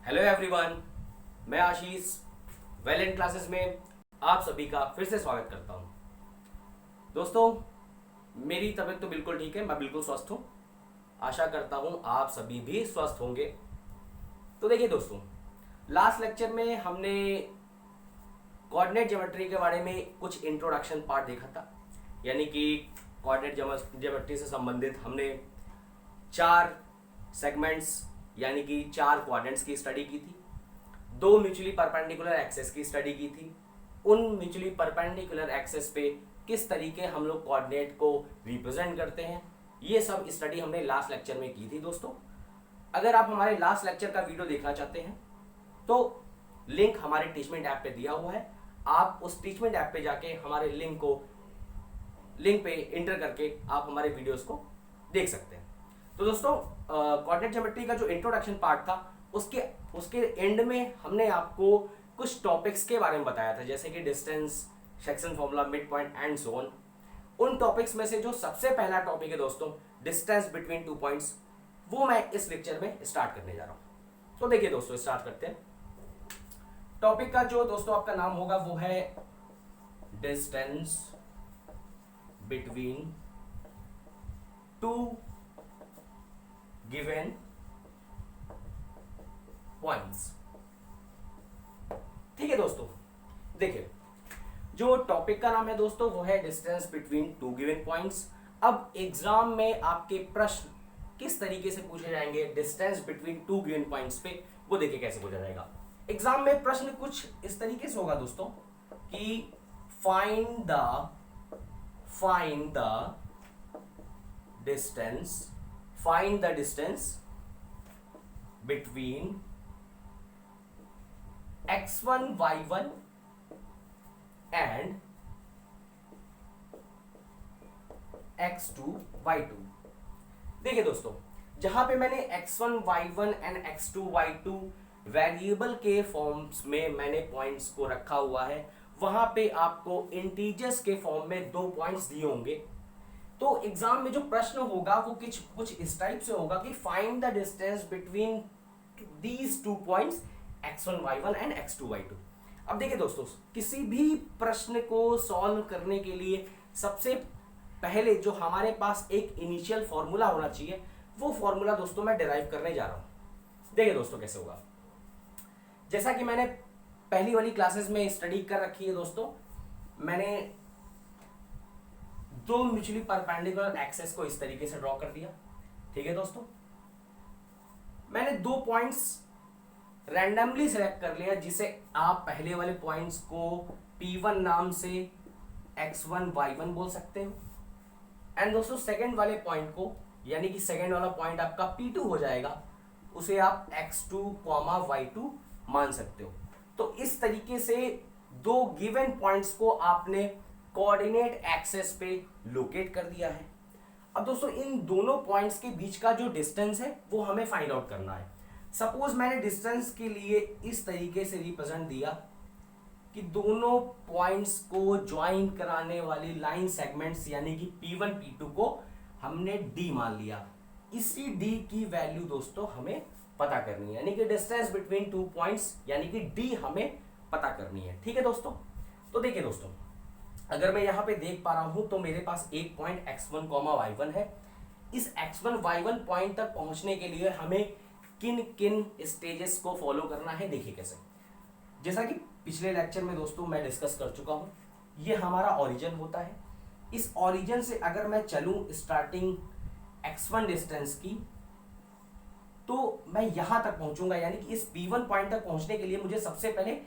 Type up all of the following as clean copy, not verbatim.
Hello everyone, मैं आशीष valent classes में आप सभी का फिर से स्वागत करता हूं। दोस्तों, मेरी तबीयत तो बिल्कुल ठीक है, मैं बिल्कुल स्वस्थ हूं। आशा करता हूं आप सभी भी स्वस्थ होंगे। तो देखिए दोस्तों, लास्ट लेक्चर में हमने कोऑर्डिनेट ज्योमेट्री के बारे में कुछ इंट्रोडक्शन पार्ट देखा था, यानी कि कोऑर्डिनेट ज्योमेट्री से संबंधित हमने 4 सेगमेंट्स यानी कि 4 क्वाड्रेंट्स की स्टडी की थी, 2 म्यूचुअली परपेंडिकुलर एक्सेस की स्टडी की थी। उन म्यूचुअली परपेंडिकुलर एक्सेस पे किस तरीके हम लोग कोऑर्डिनेट को रिप्रेजेंट करते हैं, ये सब स्टडी हमने लास्ट लेक्चर में की थी। दोस्तों, अगर आप हमारे लास्ट लेक्चर का वीडियो देखना चाहते हैं तो लिंक हमारे टीचमेंट ऐप पे दिया हुआ है। आप उस टीचमेंट ऐप पे जाके हमारे लिंक पे इंटर करके आप हमारे वीडियोस को देख सकते हैं। तो दोस्तों, कोऑर्डिनेट ज्योमेट्री का जो इंट्रोडक्शन पार्ट था उसके एंड में हमने आपको कुछ टॉपिक्स के बारे में बताया था, जैसे कि distance, section formula, mid point and so on. उन टॉपिक्स में से जो सबसे पहला टॉपिक है दोस्तों, डिस्टेंस बिटवीन 2 पॉइंट्स, वो मैं इस लेक्चर में स्टार्ट करने जा रहा हूं। तो देखिए दोस्तों, स्टार्ट करते हैं। टॉपिक का जो दोस्तों आपका नाम होगा वो है डिस्टेंस बिटवीन 2 गिवन पॉइंट्स। ठीक है दोस्तों, देखिए जो टॉपिक का नाम है दोस्तों वो है डिस्टेंस बिटवीन 2 गिवन पॉइंट्स। अब एग्जाम में आपके प्रश्न किस तरीके से पूछे जाएंगे डिस्टेंस बिटवीन 2 गिवन पॉइंट्स पे, वो देखिए कैसे पूछा जाएगा। एग्जाम में प्रश्न कुछ इस तरीके से होगा दोस्तों कि find the distance between x1 y1 and x2 y2। देखिए दोस्तों, जहां पे मैंने x1 y1 and x2 y2 variable के फॉर्म्स में मैंने पॉइंट्स को रखा हुआ है, वहां पे आपको इंटीजर्स के फॉर्म में 2 पॉइंट्स दिए होंगे। तो एग्जाम में जो प्रश्न होगा वो कुछ इस टाइप से होगा कि find the distance between these 2 points x1 y1 and x2 y2। अब देखिए दोस्तों, किसी भी प्रश्न को सॉल्व करने के लिए सबसे पहले जो हमारे पास एक इनिशियल फॉर्मूला होना चाहिए, वो फॉर्मूला दोस्तों मैं डिराइव करने जा रहा हूं। देखिए दोस्तों कैसे होगा। जैसा कि मैंने पहली वाली क्लासेस में स्टडी कर रखी है दोस्तों, मैंने 2 म्यूचुअली परपेंडिकुलर एक्सेस को इस तरीके से ड्रॉ कर दिया। ठीक है दोस्तों, मैंने 2 पॉइंट्स रैंडमली सेलेक्ट कर लिया, जिसे आप पहले वाले पॉइंट्स को P1 नाम से x1 y1 बोल सकते हो, एंड दोस्तों सेकंड वाले पॉइंट को, यानी कि सेकंड वाला पॉइंट आपका P2 हो जाएगा, उसे आप x2 y2 मान सकते हो। तो इस तरीके से 2 गिवन पॉइंट्स को आपने कोऑर्डिनेट एक्सेस पे लोकेट कर दिया है। अब दोस्तों, इन दोनों पॉइंट्स के बीच का जो डिस्टेंस है वो हमें फाइंड आउट करना है। सपोज मैंने डिस्टेंस के लिए इस तरीके से रिप्रेजेंट दिया कि दोनों पॉइंट्स को ज्वाइन कराने वाली लाइन सेगमेंट्स यानी कि P1 P2 को हमने D मान लिया। इसी D की वैल्यू दोस्तों हमें पता करनी है, यानी कि डिस्टेंस बिटवीन 2 पॉइंट्स यानी कि D हमें पता करनी है। ठीक है दोस्तों, तो देखिए दोस्तों, अगर मैं यहां पे देख पा रहा हूं तो मेरे पास एक पॉइंट x1 y1 है। इस x1 y1 पॉइंट तक पहुंचने के लिए हमें किन किन स्टेजेस को फॉलो करना है, देखिए कैसे। जैसा कि पिछले लेक्चर में दोस्तों मैं डिस्कस कर चुका हूं, ये हमारा ओरिजिन होता है। इस ओरिजिन से अगर मैं चलूं स्टार्टिंग x1 डिस्टेंस की, तो मैं यहां तक पहुंचूंगा, यानी कि इस P1 पॉइंट तक पहुंचने के लिए मुझे सबसे पहले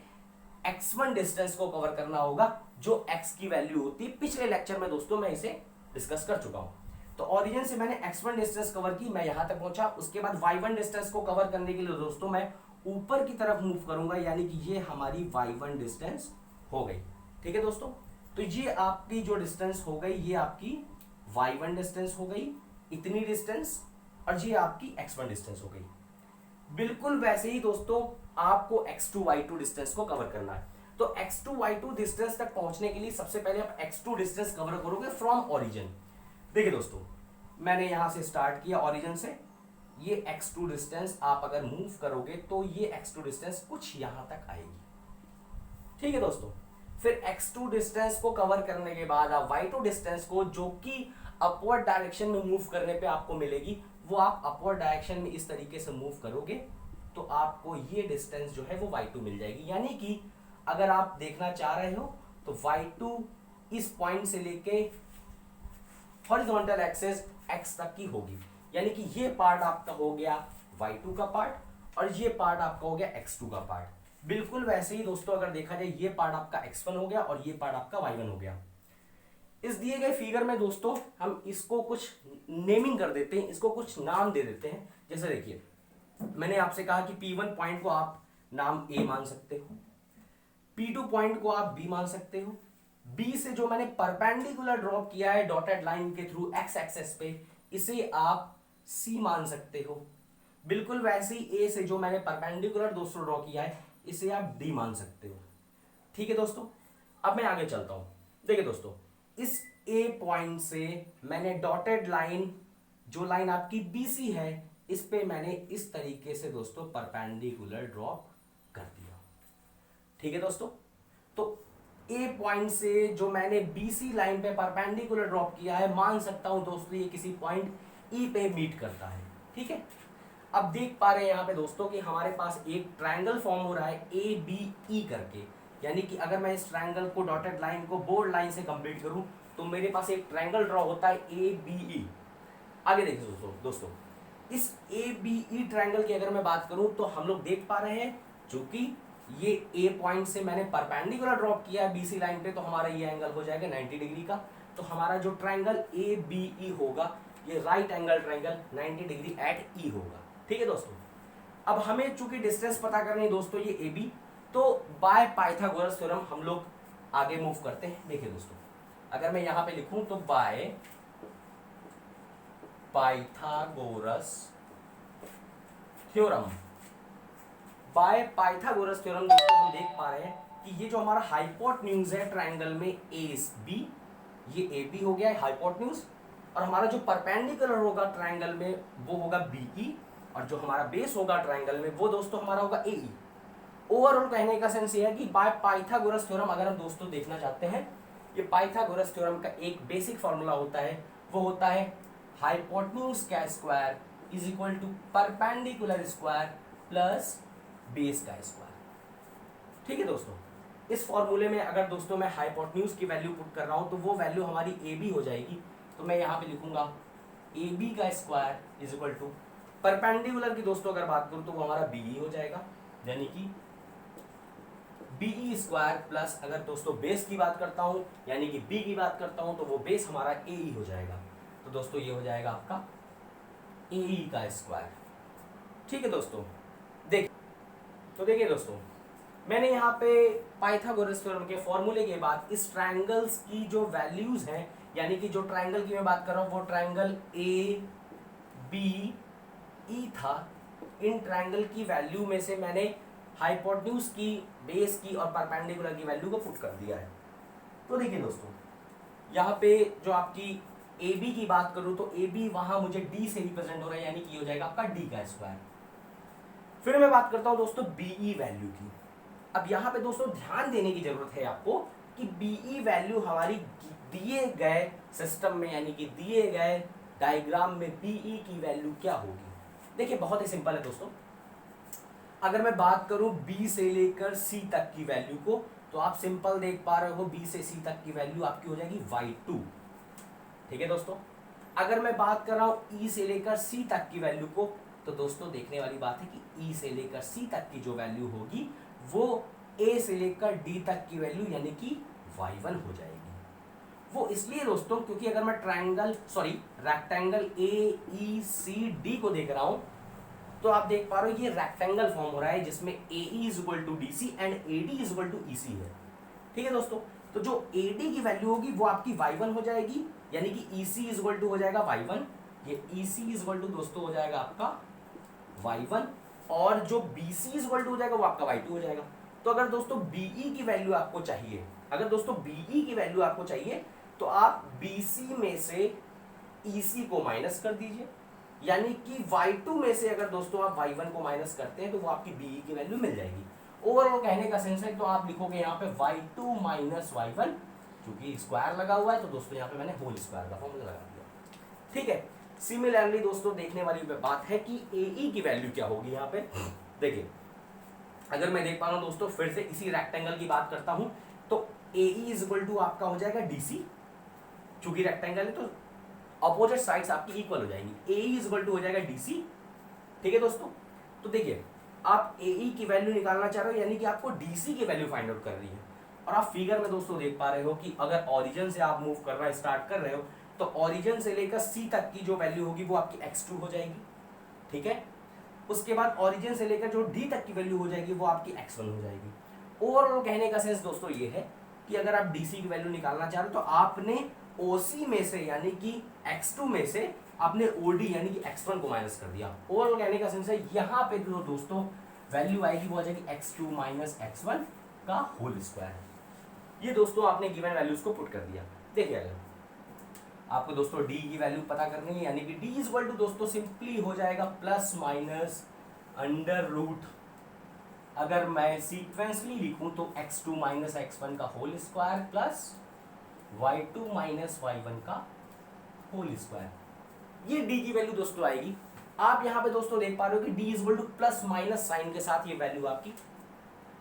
x1 डिस्टेंस को कवर करना होगा, जो x की वैल्यू होती है। पिछले लेक्चर में दोस्तों मैं इसे डिस्कस कर चुका हूं। तो ओरिजिन से मैंने x1 डिस्टेंस कवर की, मैं यहां तक पहुंचा। उसके बाद y1 डिस्टेंस को कवर करने के लिए दोस्तों मैं ऊपर की तरफ मूव करूंगा, यानी कि ये हमारी y1 डिस्टेंस हो गई। ठीक है दोस्तों, तो ये आपकी जो डिस्टेंस हो गई, ये आपकी y1 डिस्टेंस हो गई, इतनी डिस्टेंस, और ये आपकी x1 डिस्टेंस हो गई। बिल्कुल वैसे ही दोस्तों आपको x2 y2 डिस्टेंस को कवर करना है। तो x2 y2 डिस्टेंस तक पहुंचने के लिए सबसे पहले आप x2 डिस्टेंस कवर करोगे फ्रॉम ओरिजिन। देखिए दोस्तों, मैंने यहां से स्टार्ट किया ओरिजिन से, ये x2 डिस्टेंस आप अगर मूव करोगे तो ये x2 डिस्टेंस कुछ यहां तक आएगी। ठीक है दोस्तों, फिर x2 डिस्टेंस को कवर करने के बाद आप y2 डिस्टेंस को, जो कि अपवर्ड डायरेक्शन में मूव करने पे आपको मिलेगी, वो आप अपवर्ड डायरेक्शन में इस तरीके से मूव करोगे तो आपको ये डिस्टेंस जो है वो y2 मिल जाएगी। यानी कि अगर आप देखना चाह रहे हो तो y2 इस पॉइंट से लेके हॉरिजॉन्टल एक्सिस x तक की होगी। यानी कि ये पार्ट आपका हो गया y2 का पार्ट और ये पार्ट आपका हो गया x2 का पार्ट। बिल्कुल वैसे ही दोस्तों अगर देखा जाए ये पार्ट आपका x1 हो गया और ये पार्ट आपका y1 हो गया। इस दिए गए फिगर में दोस्तों हम इसको कुछ नेमिंग कर देते हैं, इसको कुछ नाम दे देते हैं। जैसे देखिए, मैंने आपसे कहा कि P1 पॉइंट को आप नाम A मान सकते हो, P2 पॉइंट को आप B मान सकते हो, B से जो मैंने परपेंडिकुलर ड्रॉप किया है डॉटेड लाइन के थ्रू x एक्सेस पे, इसे आप C मान सकते हो। बिल्कुल वैसे ही A से जो मैंने परपेंडिकुलर दोस्तों ड्रॉ किया है, इसे आप D मान सकते हो। ठीक है दोस्तों, अब मैं आगे चलता हूं। देखिए दोस्तों, इस A पॉइंट से मैंने डॉटेड लाइन, जो लाइन आपकी BC है, इस पे मैंने इस तरीके से दोस्तों परपेंडिकुलर ड्रॉप कर दिया। ठीक है दोस्तों, तो A पॉइंट से जो मैंने BC लाइन पे परपेंडिकुलर ड्रॉप किया है, मान सकता हूं दोस्तों ये किसी पॉइंट E पे मीट करता है। ठीक है, अब देख पा रहे हैं यहाँ पे दोस्तों कि हमारे पास एक ट्रायंगल फॉर्म हो रहा है ABE करके। यानी कि अगर मैं इस ट्रायंगल को, डॉटेड लाइन को बोल्ड लाइन से कंप्लीट करूं तो मेरे पास एक ट्रायंगल ड्रॉ होता है ABE। आगे देखिए दोस्तों, इस ABE ट्रायंगल की अगर मैं बात करूं तो हम लोग देख पा रहे हैं, चूंकि ये A पॉइंट से मैंने परपेंडिकुलर ड्रॉप किया है BC लाइन पे, तो हमारा ये एंगल हो जाएगा 90 डिग्री का। तो हमारा जो ट्रायंगल ABE होगा, ये right angle triangle 90 degree at E होगा। ठीक है दोस्तों, अब हमें चूंकि डिस्टेंस पता करनी है दोस्तों ये AB, तो बाय पाइथागोरस थ्योरम हम लोग आगे मूव करते हैं। देखिए दोस्तों, अगर मैं यहां पे लिखूं तो by Pythagoras theorem, by Pythagoras theorem दोस्तों हम देख पा रहे हैं कि ये जो हमारा हाइपोटेन्यूज है ट्रायंगल में AB, ये AB हो गया है हाइपोटेन्यूज, और हमारा जो परपेंडिकुलर होगा ट्रायंगल में वो होगा BE, और जो हमारा बेस होगा ट्रायंगल में वो दोस्तों हमारा होगा AE। ओवरऑल कहने का सेंस ये है कि बाय पाइथागोरस थ्योरम अगर हम दोस्तों देखना चाहते हैं, ये पाइथागोरस थ्योरम का एक बेसिक फॉर्मूला होता है, वो होता है हाइपोटेन्यूज का square is equal to perpendicular square plus base का स्क्वायर। ठीक है दोस्तों, इस फॉर्मूले में अगर दोस्तों मैं हाइपोटेन्यूज की वैल्यू पुट कर रहा हूं तो वो वैल्यू हमारी AB हो जाएगी। तो मैं यहां पे लिखूंगा AB का square is equal to perpendicular की दोस्तों अगर बात करूं तो वो हमारा BE हो जाएगा, यानी कि BE स्क्वायर प्लस अगर दोस्तों बेस की बात करता हूं यानी कि B की बात करता हूं तो वो बेस हमारा AE हो जाएगा। तो दोस्तों ये हो जाएगा आपका AE का स्क्वायर। ठीक है दोस्तों, देखिए दोस्तों, मैंने यहाँ पे पाइथागोरस थ्योरम के फॉर्मूले के बाद इस ट्रायंगल्स की जो वैल्यूज हैं, यानी कि जो ट्रायंगल की मैं बात कर रहा हूँ वो ट्रायंगल ABE था, इन ट्रायंगल की वैल्यू में से मैंने हाइपोटेन्यूज की, बेस की और परपेंडिकुलर की वैल्यू को पुट कर दिया है। तो देखिए दोस्तों, यहाँ पे जो आपकी AB की बात करूँ तो AB वहां मुझे D से रिप्रेजेंट हो रहा है, यानी कि हो जाएगा आपका D का स्क्वायर। फिर मैं बात करता हूं दोस्तों BE वैल्यू की। अब यहां पे दोस्तों ध्यान देने की जरूरत है आपको कि BE वैल्यू हमारी दिए गए सिस्टम में, यानी कि दिए गए डायग्राम में BE की वैल्यू क्या होगी। देखिए बहुत ही सिंपल है दोस्तों, अगर मैं बात करूं B से लेकर C तक की वैल्यू को, तो आप सिंपल देख पा रहे हो B से C तक की वैल्यू आपकी हो जाएगी y2। ठीक है दोस्तों, अगर मैं बात कर रहा हूं E से लेकर C तक की वैल्यू को, तो दोस्तों देखने वाली बात है कि E से लेकर C तक की जो वैल्यू होगी वो A से लेकर D तक की वैल्यू यानी कि y1 हो जाएगी। वो इसलिए दोस्तों क्योंकि अगर मैं रेक्टेंगल AECD को देख रहा हूं तो आप देख पा रहे हो ये रेक्टेंगल फॉर्म हो रहा है जिसमें AE is equal to DC and AD is equal to EC है। ठीक है दोस्तों, तो जो AD की वैल्यू होगी वो आपकी y1 हो जाएगी, यानी कि EC इज इक्वल टू हो जाएगा y1, ये EC इज इक्वल टू दोस्तों हो जाएगा आपका y1, और जो BC इज इक्वल टू हो जाएगा वो आपका y2 हो जाएगा। तो अगर दोस्तों BE की वैल्यू आपको चाहिए, तो आप BC में से EC को माइनस कर दीजिए, यानी कि y2 में से अगर दोस्तों आप y1 को माइनस करते हैं तो वो आपकी बीई की वैल्यू मिल जाएगी। ओवरऑल कहने का सेंस है तो आप लिखोगे यहाँ पे y2 माइनस y1, क्योंकि स्क्वायर लगा हुआ है तो दोस्तों यहाँ पे मैंने होल स्क्वायर का फॉर्मूला लगा दिया। ठीक है, सिमिलरली दोस्तों देखने वाली बात है कि AE की वैल्यू क्या होगी यहाँ पे। देखिए अगर मैं देख पा रहा हूँ दोस्तों, फिर से इसी रेक्टेंगल की बात करता हूँ, तो AE इज इक्वल टू आपका हो जाएगा DC, चूंकि रेक्टेंगल है तो अपोजिट साइड्स आपकी इक्वल हो जाएंगी। AE इज इक्वल टू हो जाएगा DC। ठीक है दोस्तों, तो देखिए आप AE की वैल्यू निकालना चाह रहे हो, यानी कि आपको DC की वैल्यू फाइंड आउट कर रही है। और आप फिगर में दोस्तों देख पा रहे हो कि अगर ओरिजिन से आप मूव करना स्टार्ट कर रहे हो तो ओरिजिन से लेकर C तक की जो वैल्यू होगी वो आपकी x2 हो जाएगी। ठीक है, उसके बाद ओरिजिन से लेकर जो D तक की वैल्यू हो जाएगी वो आपकी x1 हो जाएगी। ओवरऑल कहने का सेंस दोस्तों ये है कि अगर आप DC की वैल्यू निकालना चाह रहे हो तो आपने OC में से यानी कि x2 में से आपने OD यानी कि x1 को माइनस कर दिया। ओवरऑल कहने का सेंस है यहाँ पे जो दोस्तों वैल्यू आएगी वो आ जाएगी x2 माइनस x1 का होल स्क्वायर। ये दोस्तों आपने गिवन वैल्यूज को पुट कर दिया। देखिए अगर आपको दोस्तों D की वैल्यू पता करनी है, यानी कि D इज इक्वल टू दोस्तों सिंपली हो जाएगा प्लस माइनस अंडर रूट, अगर मैं सीक्वेंसली लिखूं तो x2 माइनस x1 का whole square plus y2 minus y1 का होल स्क्वायर। ये D की वैल्यू दोस्तों आएगी। आप यहां पे दोस्तों देख पा रहे हो कि D is equal to plus minus sign के साथ ये वैल्यू आपकी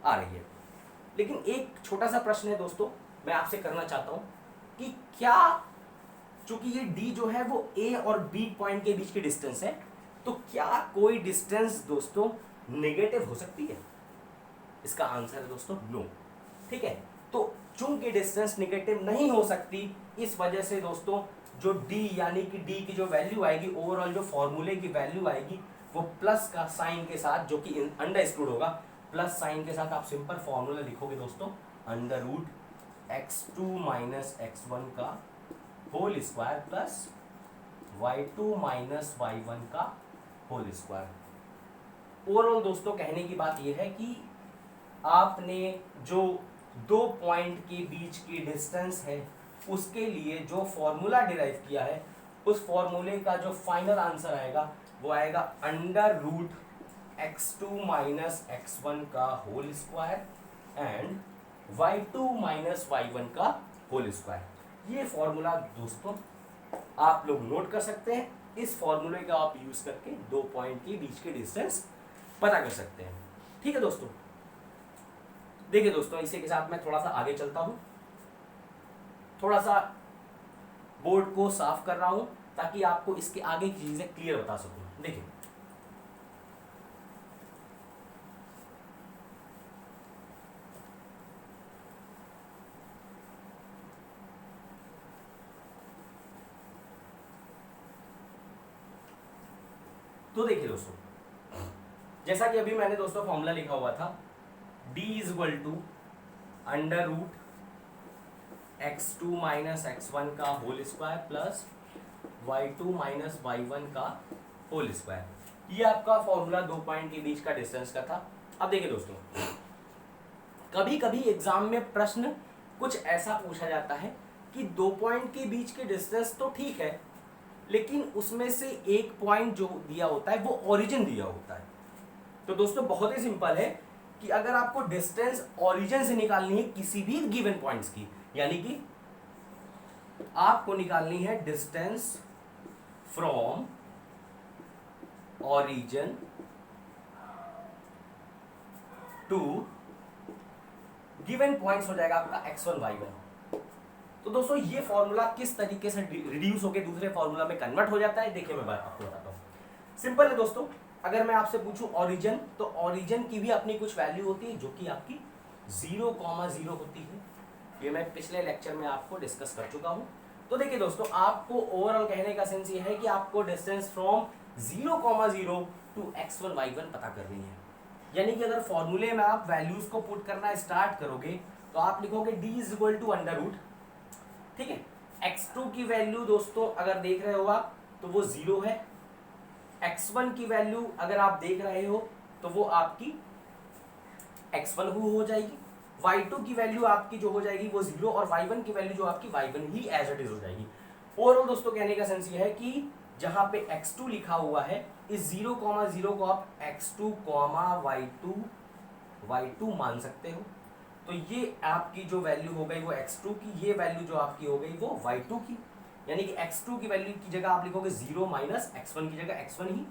आ रही है। लेकिन एक छोटा सा प्रश्न है दोस्तों, मैं आपसे करना चाहता हूं कि क्या, चूंकि ये D जो है वो A और B पॉइंट के बीच की डिस्टेंस है, तो क्या कोई डिस्टेंस दोस्तों नेगेटिव हो सकती है? इसका आंसर है दोस्तों नो। ठीक है, तो चूंकि डिस्टेंस नेगेटिव नहीं हो सकती, इस वजह से दोस्तों जो D यानी कि D की जो वैल्यू आएगी, ओवरऑल जो फॉर्मूले की वैल्यू आएगी वो प्लस का साइन के साथ, जो कि अंडर स्क्रूड होगा, प्लस साइन के साथ आप सिंपल फॉर्मूला लिखोगे दोस्तों under root x2 minus x1 का whole square plus y2 minus y1 का होल स्क्वायर। ओवरऑल दोस्तों कहने की बात यह है कि आपने जो दो पॉइंट के बीच की डिस्टेंस है उसके लिए जो फॉर्मूला डिराइव किया है, उस फॉर्मूले का जो फाइनल आंसर आएगा वो आएगा under root x2 minus x1 का whole square and y2 minus y1 का होल स्क्वायर। ये फॉर्मूला दोस्तों आप लोग नोट कर सकते हैं। इस फॉर्मूले का आप यूज करके दो पॉइंट के बीच के डिस्टेंस पता कर सकते हैं। ठीक है दोस्तों, देखिए दोस्तों इसी के साथ मैं थोड़ा सा आगे चलता हूं, थोड़ा सा बोर्ड को साफ कर रहा हूं ताकि आपको इसके आगे की चीजें क्लियर बता सकूं। देखिए तो देखिए दोस्तों, जैसा कि अभी मैंने दोस्तों फॉर्मूला लिखा हुआ था D is equal to under root x2 minus x1 का whole square plus y2 minus y1 का होल स्क्वायर। ये आपका फॉर्मूला दो पॉइंट के बीच का डिस्टेंस का था। अब देखिए दोस्तों, कभी कभी एग्जाम में प्रश्न कुछ ऐसा पूछा जाता है कि दो पॉइंट के बीच के डिस्टेंस तो ठीक है, लेकिन उसमें से एक पॉइंट जो दिया होता है वो ओरिजिन दिया होता है। तो दोस्तों बहुत ही सिंपल है कि अगर आपको डिस्टेंस ओरिजिन से निकालनी है किसी भी गिवन पॉइंट्स की, यानी कि आपको निकालनी है distance from origin to given points हो जाएगा आपका x1 y1। तो दोस्तों ये फॉर्मूला किस तरीके से रिड्यूस होकर दूसरे फॉर्मूला में कन्वर्ट हो जाता है, देखिए मैं बात आपको बताता हूं। सिंपल है दोस्तों, अगर मैं आपसे पूछूं ओरिजिन, तो ओरिजिन की भी अपनी कुछ वैल्यू होती है जो कि आपकी 0,0 होती है। ये मैं पिछले लेक्चर में आपको डिस्कस कर चुका हूं। तो देखिए दोस्तों, आपको ओवरऑल कहने का सेंस ये है कि आपको distance from 0,0 to x1 y1 पता करनी है। यानी कि अगर फॉर्मूले में आप वैल्यूज को पुट करना स्टार्ट करोगे तो आप लिखोगे D is equal to under root, ठीक है, x2 की वैल्यू दोस्तों अगर देख रहे हो आप तो वो 0 है, x1 की वैल्यू अगर आप देख रहे हो तो वो आपकी x1 हो जाएगी, y2 की वैल्यू आपकी जो हो जाएगी वो 0 और y1 की वैल्यू जो आपकी y1 he as it is हो जाएगी। ओवरऑल दोस्तों कहने का सेंस ये है कि जहां पे x2 लिखा हुआ है, इस 0,0 को आप x2, y2 मान सकते हो। तो ये आपकी जो वैल्यू हो गई वो x2 की, ये वैल्यू जो आपकी हो गई वो y2 की, यानी कि x2 की वैल्यू की जगह आप लिखोगे 0 माइनस x1 की जगह x1 ही,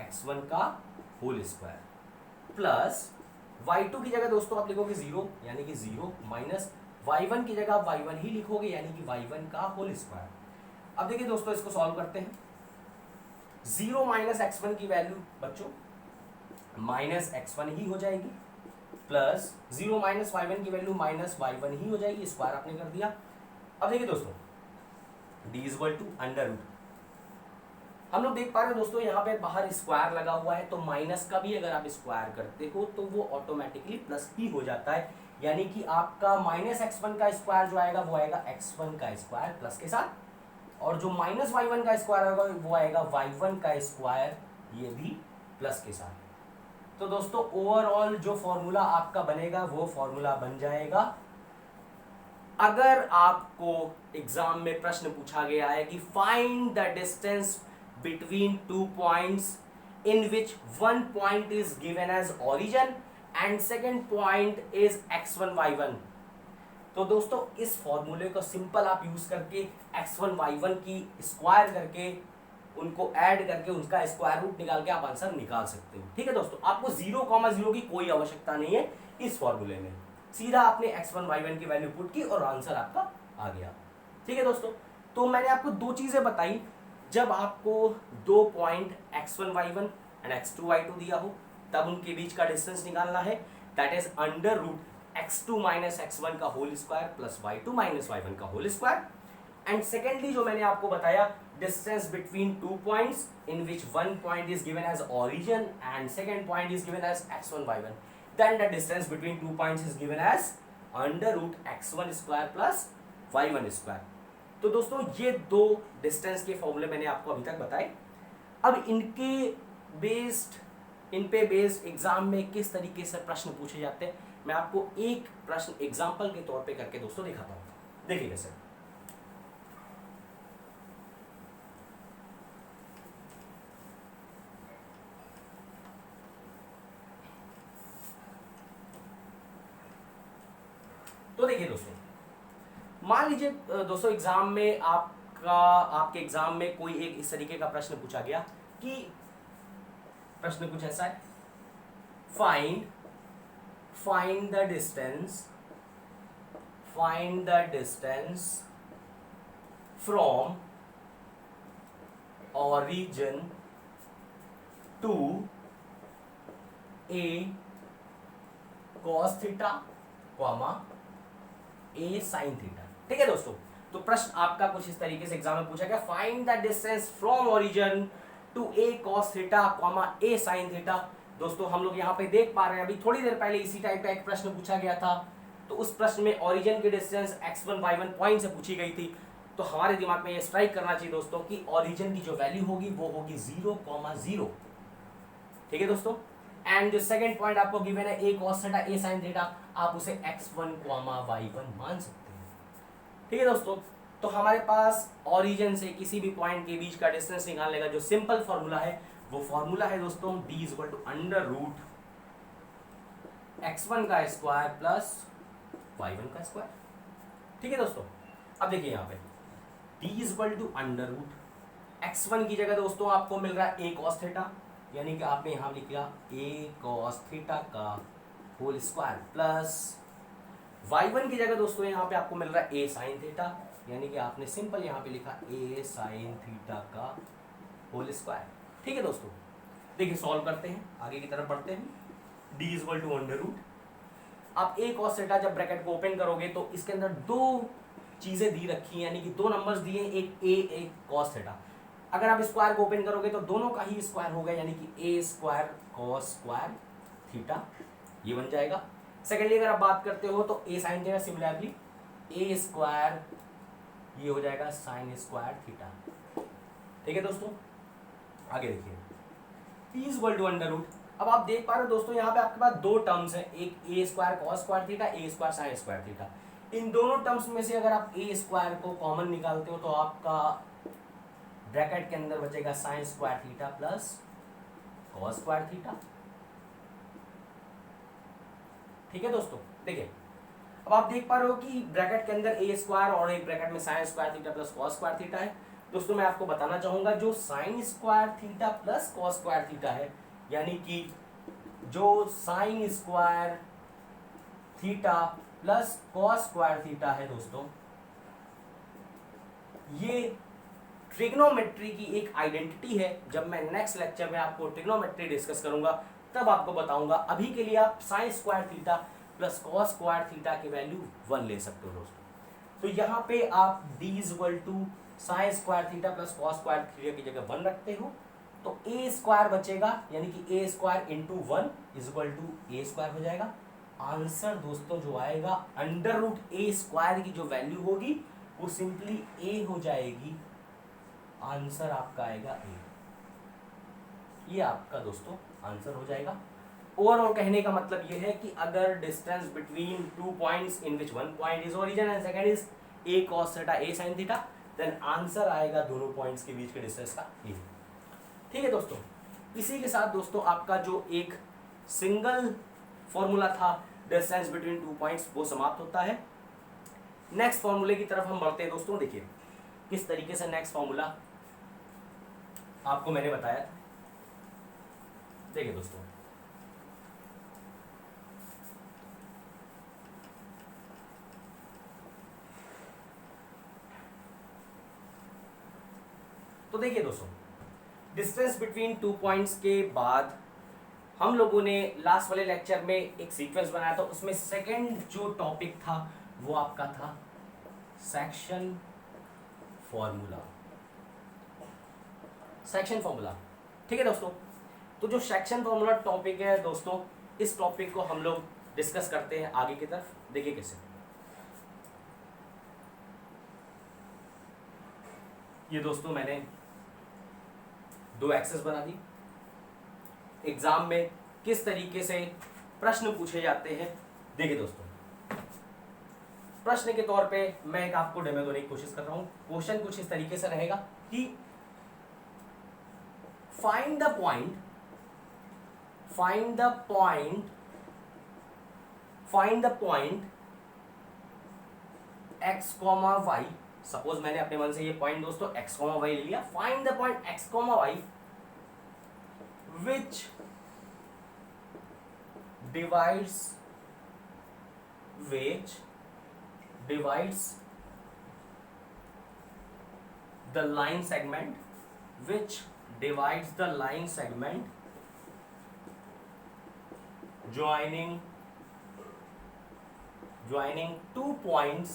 x1 का होल स्क्वायर प्लस y2 की जगह दोस्तों आप लिखोगे 0 यानी कि 0 माइनस y1 की जगह आप y1 ही लिखोगे यानी कि y1 का होल स्क्वायर। अब देखिए दोस्तों इसको सॉल्व करते हैं। 0 माइनस x1 की वैल्यू बच्चों माइनस x1 ही हो जाएगी, प्लस 0 माइनस y1 की वैल्यू माइनस y1 ही हो जाएगी, स्क्वायर आपने कर दिया। अब देखिए दोस्तों d is equal to under root, हम लोग देख पा रहे हैं दोस्तों यहाँ पे बाहर स्क्वायर लगा हुआ है, तो माइनस का भी अगर आप स्क्वायर करते हो तो वो ऑटोमेटिकली प्लस ही हो जाता है, यानी कि आपका माइनस x1 का स्क्वायर जो आएगा वो आएगा x1 का स्क्वायर प्लस के साथ, और जो माइनस y1 का स्क्वायर होगा वो आएगा y1 का स्क्वायर, ये भी प्लस के साथ। तो दोस्तों ओवरऑल जो फॉर्मूला आपका बनेगा वो फॉर्मूला बन जाएगा, अगर आपको एग्जाम में प्रश्न पूछा गया है कि find the distance between two points in which one point is given as origin and second point is x1 y1, तो दोस्तों इस फॉर्मूले को सिंपल आप यूज करके x1 y1 की स्क्वायर करके उनको ऐड करके उनका स्क्वायर रूट निकाल के आप आंसर निकाल सकते हो। ठीक है दोस्तों, आपको 0,0 की कोई आवश्यकता नहीं है इस फॉर्मूले में, सीधा आपने x1 y1 की वैल्यू पुट की और आंसर आपका आ गया। ठीक है दोस्तों, तो मैंने आपको दो चीजें बताई, जब आपको दो point x1 y1 and x2 y2 दिया हो तब उनके बीच का डिस्टेंस निकालना है, that is under root x2 minus x1 का whole square plus y2 minus y1 का होल स्क्वायर। एंड सेकेंडली जो मैंने आपको बताया, distance between two points in which one point is given as origin and second point is given as x1 y1, then the distance between 2 points is given as under root x1 square plus y1 square। तो दोस्तों ये दो distance के फॉर्मूले मैंने आपको अभी तक बताए। अब इन पे बेस्ड एग्जाम में किस तरीके से प्रश्न पूछे जाते हैं, मैं आपको एक प्रश्न एग्जाम्पल के तौर पे करके दोस्तों दिखाता हूं। देखिए कैसे, तो देखिए दोस्तों, मान लीजिए दोस्तों एग्जाम में आपके एग्जाम में कोई एक इस तरीके का प्रश्न पूछा गया कि प्रश्न कुछ ऐसा है, find the distance from origin to a cos theta comma a sin theta. ठीक है दोस्तों, तो प्रश्न आपका कुछ इस तरीके से एग्जाम में पूछा गया, find the distance from origin to a cos theta comma a sin theta. दोस्तों हम लोग यहाँ पे देख पा रहे हैं, अभी थोड़ी देर पहले इसी टाइप का एक प्रश्न पूछा गया था, तो उस प्रश्न में ओरिजिन की डिस्टेंस x1 y1 पॉइंट से पूछी गई थी, तो हमारे दिमाग में ये स्ट्राइक करना चाहिए दोस्तों कि ओरिजिन की जो वैल्यू होगी वो होगी 0,0। ठीक है दोस्तों, एंड जो सेकंड पॉइंट आपको गिवन है a cos theta a sin theta, आप उसे x1 y1 मान सकते हैं। ठीक है दोस्तों, तो हमारे पास ओरिजिन से किसी भी पॉइंट के बीच का डिस्टेंस निकालने का जो सिंपल फॉर्मूला है वो फॉर्मूला है दोस्तों d is equal to under root x1 का स्क्वायर प्लस y1 का स्क्वायर। ठीक है दोस्तों, अब देखिए यहाँ पे d is equal to under root x1 की जगह दोस्तों आपको मिल रहा है a cos थीटा, यानी कि आपने यहाँ लिख लिया a cos थीटा का होल स्क्वायर प्लस y1 की जगह दोस्तों यहाँ पे आपको मिल रहा है a sin थीटा, यानी कि आपने सिंपल यहाँ पे लिखा a sin थीटा का होल स्क्वायर। ठीक है दोस्तों, देखिए सॉल्व करते हैं, आगे की तरफ बढ़ते हैं। d is equal to under root, आप a cos थीटा जब ब्रैकेट को ओपन करोगे तो इसके अंदर दो चीजें दी रखी, यानी कि दो नंबर्स दिए, एक a एक cos थीटा। अगर आप स्क्वायर को ओपन करोगे तो दोनों का ही स्क्वायर होगा, यानी कि a square cos square theta, ये बन जाएगा। सेकेंडली अगर आप बात करते हो तो a sin theta, similarly a square ये हो जाएगा sin स्क्वायर थीटा। ठीक है दोस्तों, आगे देखिए t is equal to under root. अब आप देख पा रहे हो दोस्तों यहाँ पे आपके पास दो टर्म्स है, एक a square cos square theta, a square sin square theta. इन दोनों टर्म्स में से अगर आप a स्क्वायर को कॉमन निकालते हो तो आपका ब्रैकेट के अंदर बचेगा sign square theta plus cos square theta. ठीक है दोस्तों, देखिए अब आप देख पा रहे हो कि ब्रैकेट के अंदर ए स्क्वायर और एक ब्रैकेट में sign square theta plus cos square theta है। दोस्तों मैं आपको बताना चाहूंगा जो sign square theta plus cos square theta है, यानी कि जो sign square theta plus cos square theta है दोस्तों, ये ट्रिग्नोमेट्री की एक आइडेंटिटी है। जब मैं नेक्स्ट लेक्चर में आपको ट्रिग्नोमेट्री डिस्कस करूंगा तब आपको बताऊंगा। अभी के लिए आप sign square theta plus cos square theta की वैल्यू 1 ले सकते हो दोस्तों। तो यहाँ पे आप d equal to sine square theta plus cos square theta की जगह 1 रखते हो, तो ए स्क्वायर बचेगा, यानी कि A square into 1 equal to A square हो जाएगा। आंसर दोस्तों जो आएगा अंडर रूट ए स्क्वायर की जो वैल्यू होगी वो सिंपली ए हो जाएगी। आंसर आपका आएगा ए। ये आपका दोस्तों आंसर हो जाएगा। ओवरऑल कहने का मतलब ये है कि अगर distance between two points in which one point is origin and second is a cos theta a sine theta, then answer आएगा दोनों पॉइंट्स के बीच के डिस्टेंस का ए। ठीक है दोस्तों, इसी के साथ दोस्तों आपका जो एक सिंगल फॉर्मूला था डिस्टेंस बिटवीन टू पॉइंट्स वो समाप्त होता है। नेक्स्ट फॉर्मूले की तरफ हम बढ़ते हैं दोस्तों। देखिए किस तरीके से नेक्स्ट फॉर्मूला आपको मैंने बताया था। देखिए दोस्तों, तो देखिए दोस्तों डिस्टेंस बिटवीन टू पॉइंट्स के बाद हम लोगों ने लास्ट वाले लेक्चर में एक सीक्वेंस बनाया था। उसमें सेकंड जो टॉपिक था वो आपका था सेक्शन फॉर्मूला। सेक्शन फॉर्मूला, ठीक है दोस्तों। तो जो सेक्शन फॉर्मूला टॉपिक है दोस्तों, इस टॉपिक को हम लोग डिस्कस करते हैं आगे की तरफ। देखिए कैसे, ये दोस्तों मैंने दो एक्सेस बना दी। एग्जाम में किस तरीके से प्रश्न पूछे जाते हैं, देखिए दोस्तों प्रश्न के तौर पे मैं एक आपको डेमो देने की कोशिश कर रहा हूं। क्वेश्चन कुछ इस तरीके से रहेगा कि find the point x, y। Suppose मैंने अपने मन से ये पॉइंट दोस्तों x, y ले लिया। Find the point x, y which divides the line segment joining two points